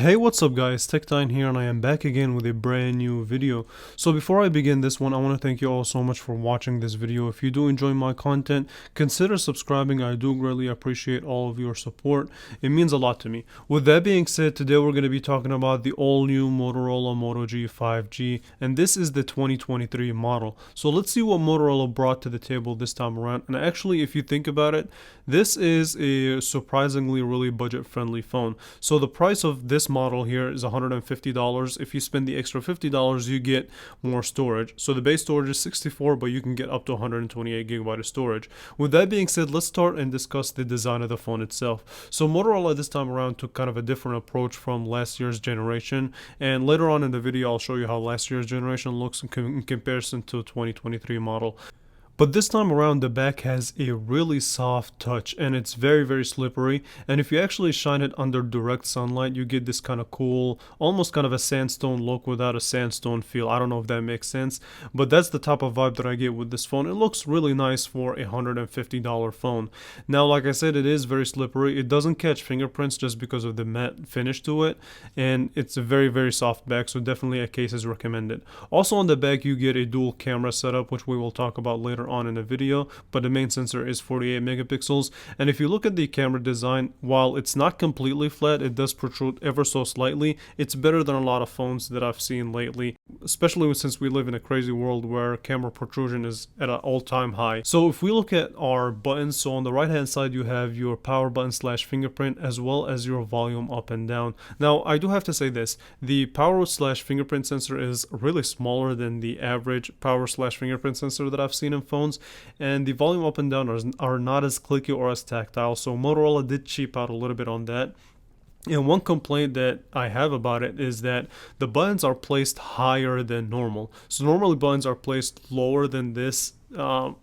Hey, what's up guys, Tech9 here, and I am back again with a brand new video. So before I begin this one, I want to thank you all so much for watching this video. If you do enjoy my content, consider subscribing. I do greatly appreciate all of your support. It means a lot to me. With that being said, today we're going to be talking about the all new Motorola Moto G 5G, and this is the 2023 model. So let's see what Motorola brought to the table this time around. And actually, if you think about it, this is a surprisingly really budget friendly phone. So the price of this model here is $150. If you spend the extra $50, you get more storage. So the base storage is 64, but you can get up to 128 gigabyte of storage. With that being said, let's start and discuss the design of the phone itself. So Motorola this time around took kind of a different approach from last year's generation, and later on in the video I'll show you how last year's generation looks in comparison to 2023 model. But this time around, the back has a really soft touch and it's very slippery, and if you actually shine it under direct sunlight, you get this kind of cool, almost kind of a sandstone look without a sandstone feel. I don't know if that makes sense, but that's the type of vibe that I get with this phone. It looks really nice for a $150 phone. Now, like I said, it is very slippery. It doesn't catch fingerprints just because of the matte finish to it, and it's a very soft back, so definitely a case is recommended. Also on the back, you get a dual camera setup, which we will talk about later on in the video, but the main sensor is 48 megapixels. And if you look at the camera design, while it's not completely flat, it does protrude ever so slightly. It's better than a lot of phones that I've seen lately, especially since we live in a crazy world where camera protrusion is at an all-time high. So if we look at our buttons, so on the right hand side you have your power button / fingerprint, as well as your volume up and down. Now I do have to say this, the power / fingerprint sensor is really smaller than the average power / fingerprint sensor that I've seen in phones, and the volume up and down are not as clicky or as tactile, so Motorola did cheap out a little bit on that. And one complaint that I have about it is that the buttons are placed higher than normal. So normally buttons are placed lower than this.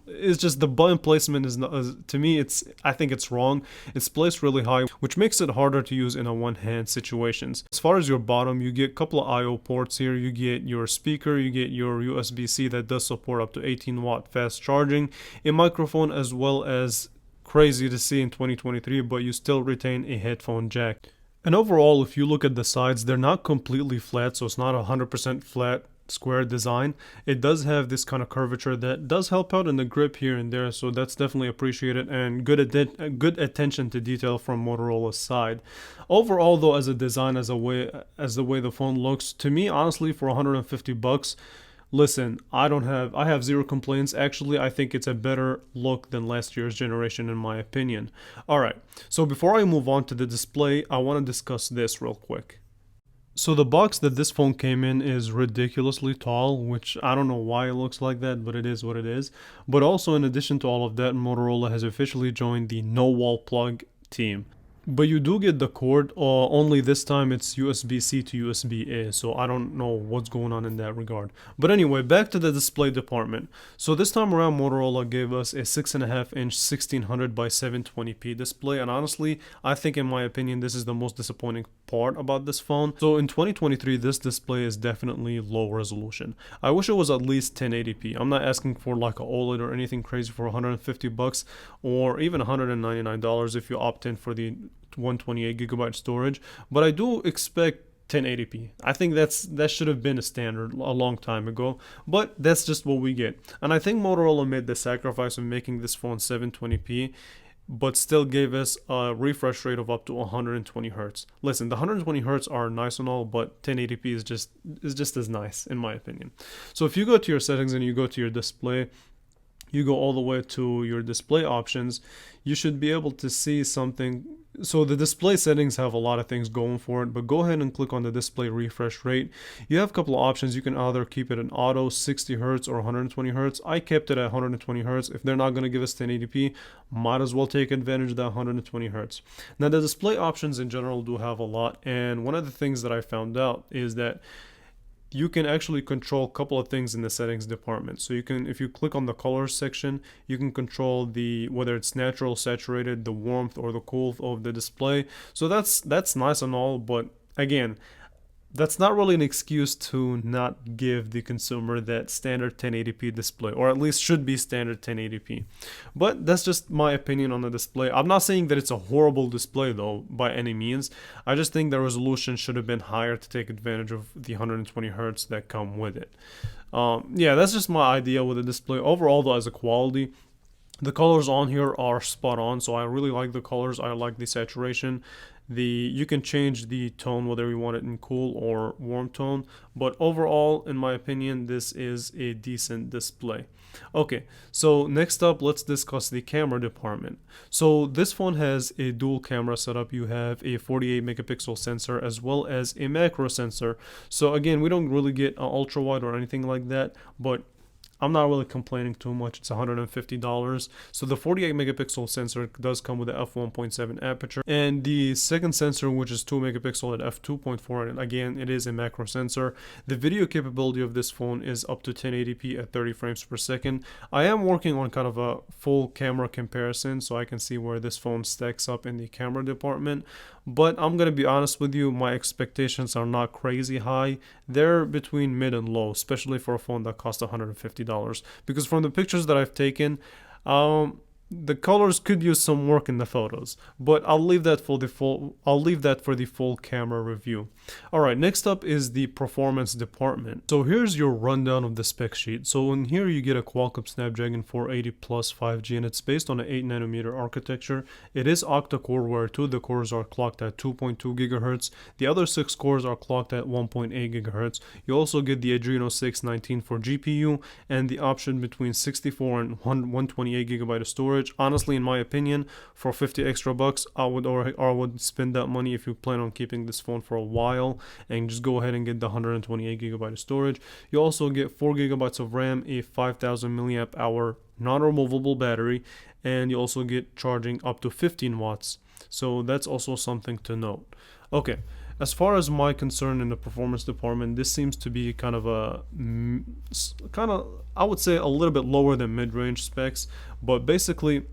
It's just the button placement is not, to me, I think it's wrong. It's placed really high, which makes it harder to use in a one-hand situations. As far as your bottom, you get a couple of I/O ports here. You get your speaker, you get your USB-C that does support up to 18-watt fast charging, a microphone, as well as, crazy to see in 2023, but you still retain a headphone jack. And overall, if you look at the sides, they're not completely flat, so it's not 100% flat square design. It does have this kind of curvature that does help out in the grip here and there, so that's definitely appreciated, and good attention to detail from Motorola's side. Overall though, as a design, as the way the phone looks, to me honestly, for 150 bucks, listen, I have zero complaints. Actually, I think it's a better look than last year's generation in my opinion. Alright, so before I move on to the display, I want to discuss this real quick. So the box that this phone came in is ridiculously tall, which I don't know why it looks like that, but it is what it is. But also, in addition to all of that, Motorola has officially joined the no wall plug team. But you do get the cord, only this time it's USB-C to USB-A, so I don't know what's going on in that regard. But anyway, back to the display department. So this time around, Motorola gave us a 6.5-inch 1600 by 720p display, and honestly, I think in my opinion, this is the most disappointing part about this phone. So in 2023, this display is definitely low resolution. I wish it was at least 1080p. I'm not asking for like a OLED or anything crazy for 150 bucks, or even $199 if you opt in for the 128 gigabyte storage, but I do expect 1080p. I think that should have been a standard a long time ago, but that's just what we get. And I think Motorola made the sacrifice of making this phone 720p, but still gave us a refresh rate of up to 120 hertz. Listen, the 120 hertz are nice and all, but 1080p is just as nice in my opinion. So if you go to your settings and you go to your display, you go all the way to your display options, you should be able to see something. So the display settings have a lot of things going for it, but go ahead and click on the display refresh rate. You have a couple of options. You can either keep it in auto 60 hertz or 120 hertz. I kept it at 120 hertz. If they're not going to give us 1080p, might as well take advantage of that 120 hertz. Now the display options in general do have a lot, and one of the things that I found out is that you can actually control a couple of things in the settings department. So you can, if you click on the colors section, you can control whether it's natural, saturated, the warmth or the cool of the display. So that's nice and all, but again, that's not really an excuse to not give the consumer that standard 1080p display, or at least should be standard 1080p. But that's just my opinion on the display. I'm not saying that it's a horrible display though, by any means. I just think the resolution should have been higher to take advantage of the 120 hertz that come with it. Yeah, that's just my idea with the display. Overall though, as a quality, the colors on here are spot on, so I really like the colors. I like the saturation. You can change the tone whether you want it in cool or warm tone, but overall, in my opinion, this is a decent display. Okay, so next up, let's discuss the camera department. So this phone has a dual camera setup. You have a 48 megapixel sensor as well as a macro sensor. So again, we don't really get an ultra wide or anything like that, but I'm not really complaining too much. It's $150. So the 48 megapixel sensor does come with a f1.7 aperture, and the second sensor, which is 2 megapixel at f2.4, and again it is a macro sensor. The video capability of this phone is up to 1080p at 30 frames per second. I am working on kind of a full camera comparison so I can see where this phone stacks up in the camera department, but I'm gonna be honest with you, my expectations are not crazy high. They're between mid and low, especially for a phone that costs $150. Because from the pictures that I've taken, the colors could use some work in the photos, but I'll leave that for the full camera review. All right, next up is the performance department. So here's your rundown of the spec sheet. So in here you get a Qualcomm Snapdragon 480 Plus 5G, and it's based on an 8 nanometer architecture. It is octa-core, where 2 of the cores are clocked at 2.2 gigahertz. The other 6 cores are clocked at 1.8 gigahertz. You also get the Adreno 619 for GPU and the option between 64 and 128 gigabyte of storage. Honestly, in my opinion, for 50 extra bucks, I would spend that money if you plan on keeping this phone for a while, and just go ahead and get the 128 gigabyte of storage. You also get 4 gigabytes of RAM, a 5000 milliamp hour non-removable battery, and you also get charging up to 15 watts. So that's also something to note. Okay, as far as my concern in the performance department, this seems to be kind of I would say a little bit lower than mid-range specs, but basically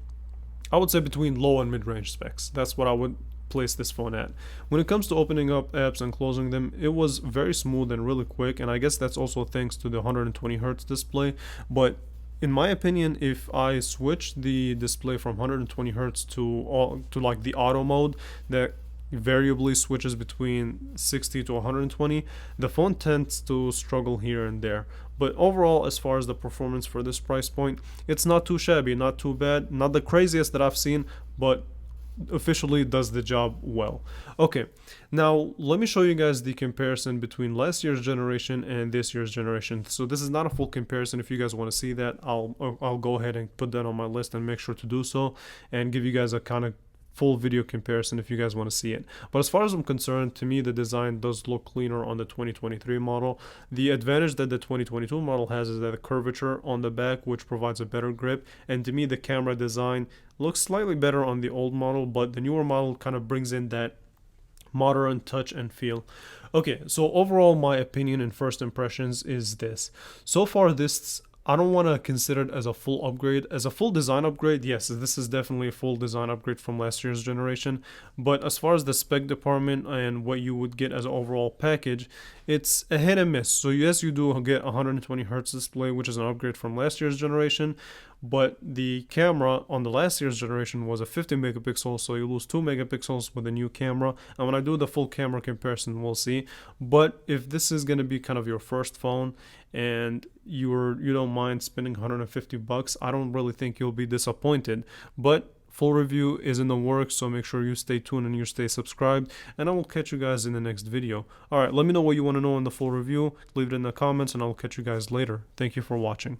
I would say between low and mid-range specs. That's what I would place this phone at. When it comes to opening up apps and closing them, it was very smooth and really quick, and I guess that's also thanks to the 120 hertz display. But in my opinion, if I switch the display from 120 hertz to like the auto mode that variably switches between 60 to 120, the phone tends to struggle here and there. But overall, as far as the performance for this price point, it's not too shabby, not too bad, not the craziest that I've seen, but officially does the job well. Okay, now let me show you guys the comparison between last year's generation and this year's generation. So this is not a full comparison. If you guys want to see that, I'll go ahead and put that on my list and make sure to do so, and give you guys a kind of full video comparison if you guys want to see it. But as far as I'm concerned, to me the design does look cleaner on the 2023 model. The advantage that the 2022 model has is that the curvature on the back, which provides a better grip, and to me the camera design looks slightly better on the old model, but the newer model kind of brings in that modern touch and feel. Okay, so overall my opinion and first impressions is this. So far this, I don't want to consider it as a full upgrade. As a full design upgrade, yes, this is definitely a full design upgrade from last year's generation. But as far as the spec department and what you would get as an overall package, it's a hit and miss. So yes, you do get 120 hertz display, which is an upgrade from last year's generation. But the camera on the last year's generation was a 50 megapixel, so you lose 2 megapixels with the new camera. And when I do the full camera comparison, we'll see. But if this is going to be kind of your first phone and you don't mind spending 150 bucks, I don't really think you'll be disappointed. But full review is in the works, so make sure you stay tuned and you stay subscribed, and I will catch you guys in the next video. Alright, let me know what you want to know in the full review, leave it in the comments, and I will catch you guys later. Thank you for watching.